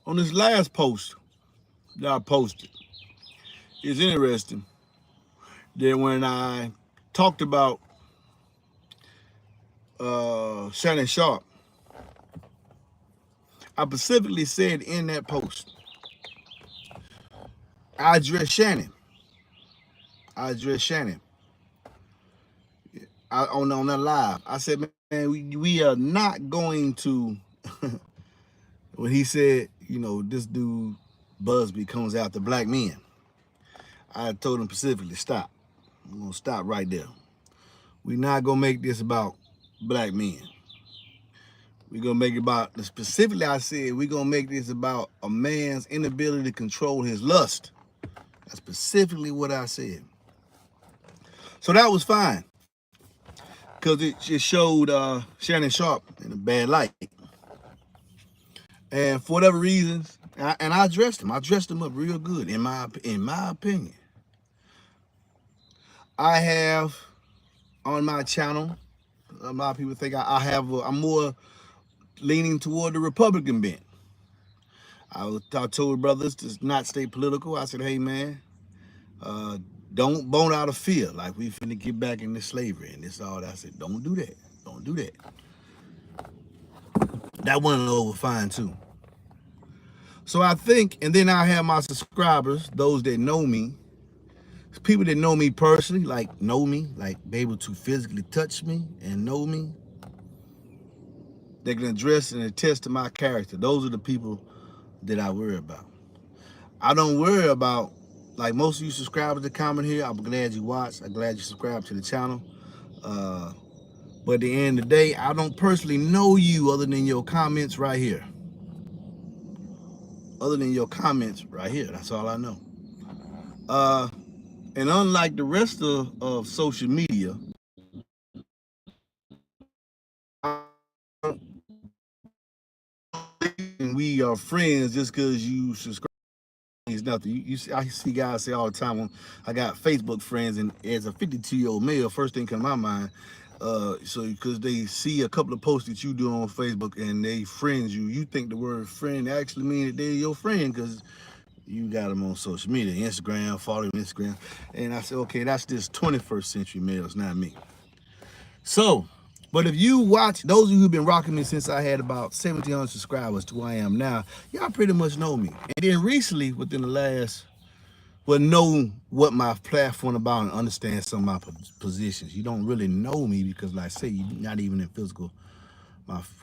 On this last post that I posted, it's interesting that when I talked about Shannon Sharp, I specifically said in that post, I address Shannon. I address Shannon on that live. I said, man, we are not going to. When he said, this dude Busby comes after black men, I told him specifically, stop. I'm gonna stop right there. We're not gonna make this about black men. We're gonna make it about specifically. I said we're gonna make this about a man's inability to control his lust. That's specifically what I said. So that was fine because it just showed Shannon Sharp in a bad light. And for whatever reasons, I addressed him. I dressed him up real good in my opinion. I have on my channel. A lot of people think I'm more leaning toward the Republican bent. I told brothers to not stay political. I said, hey man, uh, don't bone out of fear like we finna get back into slavery and this all that. I said, don't do that. Don't do that. That went over fine too. So I think, and then I have my subscribers, those that know me, people that know me personally, like be able to physically touch me and know me. They can address and attest to my character. Those are the people that I worry about. I don't worry about, like most of you subscribers that comment here, I'm glad you watched. I'm glad you subscribed to the channel. Uh, but at the end of the day, I don't personally know you other than your comments right here. Other than your comments right here. That's all I know. Uh, and unlike the rest of social media, we are friends just because you subscribe. It's nothing. I see guys say all the time, when I got Facebook friends, and as a 52-year-old male, first thing come to my mind, so because they see a couple of posts that you do on Facebook and they friends you, you think the word friend actually means that they're your friend because you got them on social media, Instagram, follow them Instagram. And I said, okay, that's just 21st century males, not me. So, but if you watch, those of you who've been rocking me since I had about 1,700 subscribers to who I am now, y'all pretty much know me. And then recently, within the last, well, know what my platform about and understand some of my positions. You don't really know me because, like I say, you're not even in physical,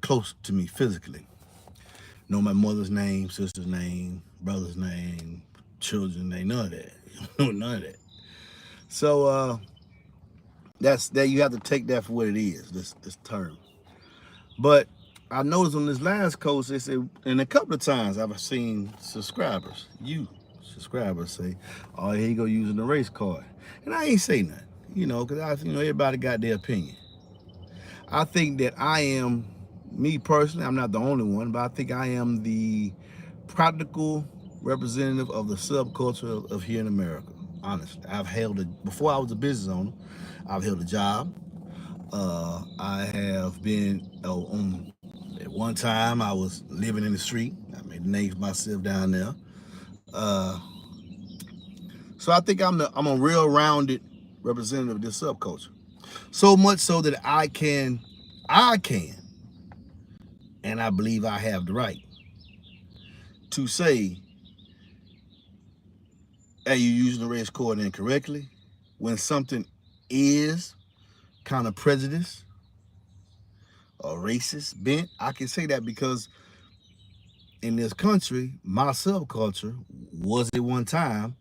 close to me physically. Know my mother's name, sister's name, brother's name, children's name, none of that. None of that. So that's that. You have to take that for what it is. This term. But I noticed on this last coast, they said, and a couple of times I've seen subscribers say, oh, here you go using the race card. And I ain't say nothing, because everybody got their opinion. I think that I am, me personally, I'm not the only one, but I think I am the practical representative of the subculture of here in America. Honestly, before I was a business owner, I've held a job. I have been at one time I was living in the street. I made a name for myself down there. Uh, so I think I'm a real rounded representative of this subculture. So much so that I can, and I believe I have the right to say, hey, you're using the race card incorrectly. When something is kind of prejudiced or racist bent, I can say that because in this country, my subculture was at one time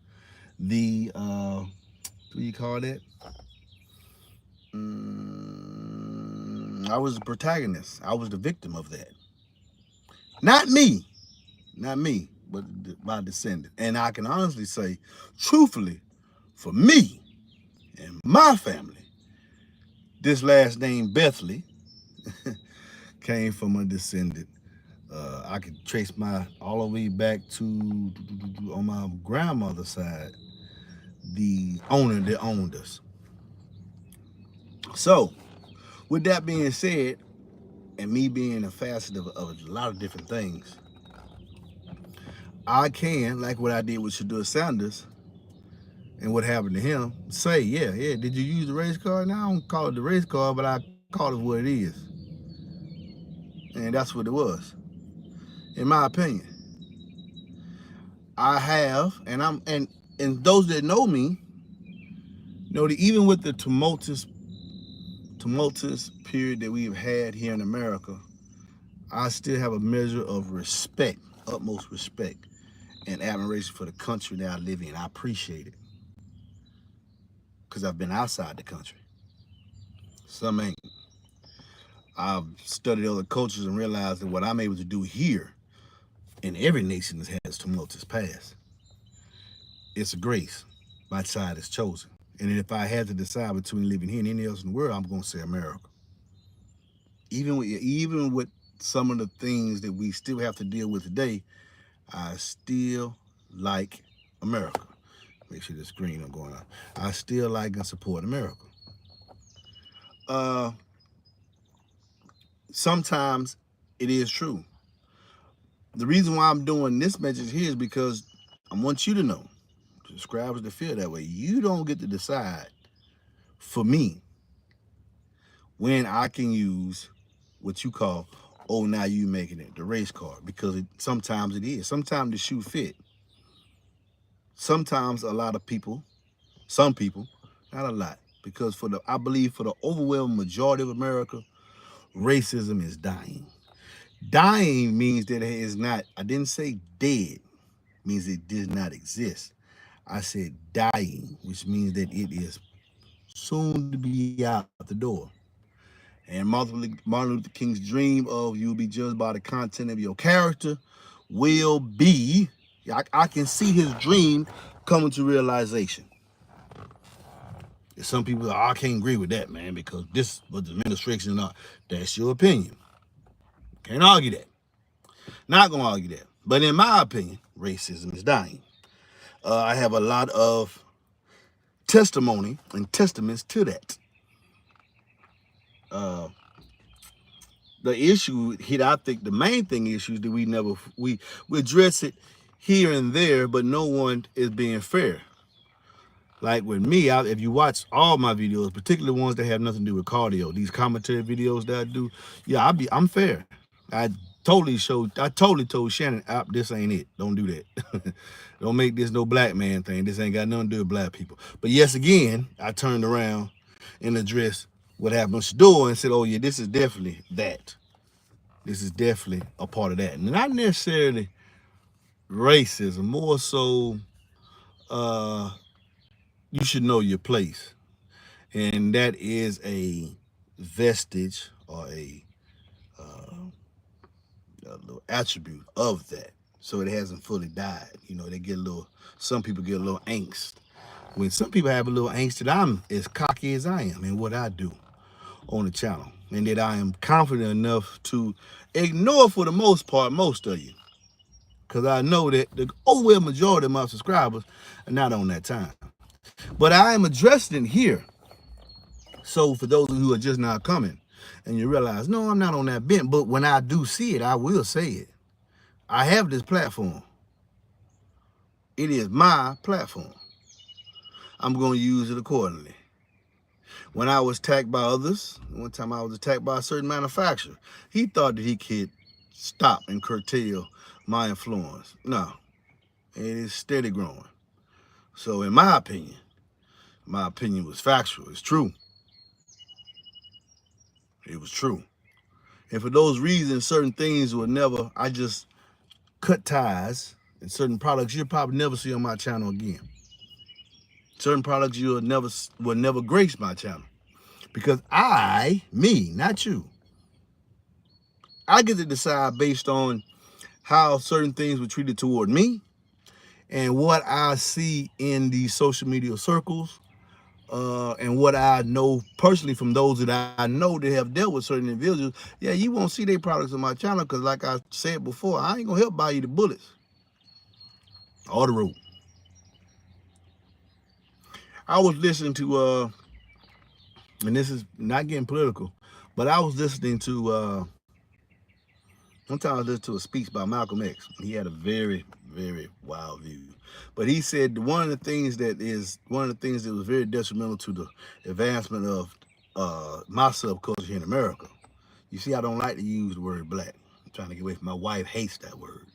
the what do you call that? I was the protagonist. I was the victim of that. Not me, not me, but my descendant. And I can honestly say, truthfully, for me and my family, this last name Bethley came from a descendant. I could trace my all the way back to on my grandmother's side, the owner that owned us. So, with that being said, and me being a facet of a lot of different things, I can, like what I did with Shadur Sanders and what happened to him, say, yeah, did you use the race card? Now I don't call it the race card, but I call it what it is. And that's what it was, in my opinion. I have, and those that know me know that even with the tumultuous period that we've had here in America, I still have a measure of respect, utmost respect, and admiration for the country that I live in. I appreciate it because I've been outside the country. Some ain't. I've studied other cultures and realized that what I'm able to do here in every nation that has tumultuous past, it's a grace. My side is chosen. And if I had to decide between living here and anything else in the world, I'm going to say America. Even with some of the things that we still have to deal with today, I still like America. Make sure the screen not going on. I still like and support America. Uh, Sometimes it is true. The reason why I'm doing this message here is because I want you to know, subscribers that feel that way, you don't get to decide for me when I can use what you call, oh, now you making it the race card, because sometimes it is. Sometimes the shoe fit. Sometimes a lot of people, some people, not a lot, because I believe for the overwhelming majority of America, racism is dying. Dying means that it is not, I didn't say dead, means it did not exist. I said dying, which means that it is soon to be out the door. And Martin Luther King's dream of you'll be judged by the content of your character will be, I can see his dream coming to realization. Some people are, I can't agree with that, man, because this was the administration. That's your opinion. Can't argue that. Not gonna argue that. But in my opinion, racism is dying. I have a lot of testimony and testaments to that. Uh, the issue here, I think the main thing issue is that we address it here and there, but no one is being fair. Like with me, if you watch all my videos, particularly ones that have nothing to do with cardio, these commentary videos that I do, yeah, I'm fair. I totally told Shannon, this ain't it. Don't do that. Don't make this no black man thing. This ain't got nothing to do with black people. But yes, again, I turned around and addressed what happened with Shador and said, oh yeah, this is definitely that. This is definitely a part of that. And not necessarily racism, more so uh, you should know your place. And that is a vestige or a little attribute of that. So it hasn't fully died. You know, some people get a little angst. When some people have a little angst that I'm as cocky as I am in what I do on the channel. And that I am confident enough to ignore for the most part, most of you. Because I know that the overwhelming majority of my subscribers are not on that time. But I am addressing it here. So for those who are just now coming and you realize, no, I'm not on that bent, but when I do see it, I will say it. I have this platform. It is my platform. I'm going to use it accordingly. When I was attacked by others, one time I was attacked by a certain manufacturer, he thought that he could stop and curtail my influence. No, it is steady growing. So in my opinion was factual. It's true. It was true. And for those reasons, certain things I just cut ties, and certain products you'll probably never see on my channel again. Certain products will never grace my channel. Because not you, I get to decide based on how certain things were treated toward me and what I see in these social media circles, and what I know personally from those that I know that have dealt with certain individuals. Yeah, you won't see their products on my channel because, like I said before, I ain't gonna help buy you the bullets or the rope. I was listening to, and this is not getting political, but I was listening to, one time I listened to a speech by Malcolm X. He had a very, very wild view. But he said one of the things that was very detrimental to the advancement of my subculture here in America. You see, I don't like to use the word black. I'm trying to get away from my wife hates that word.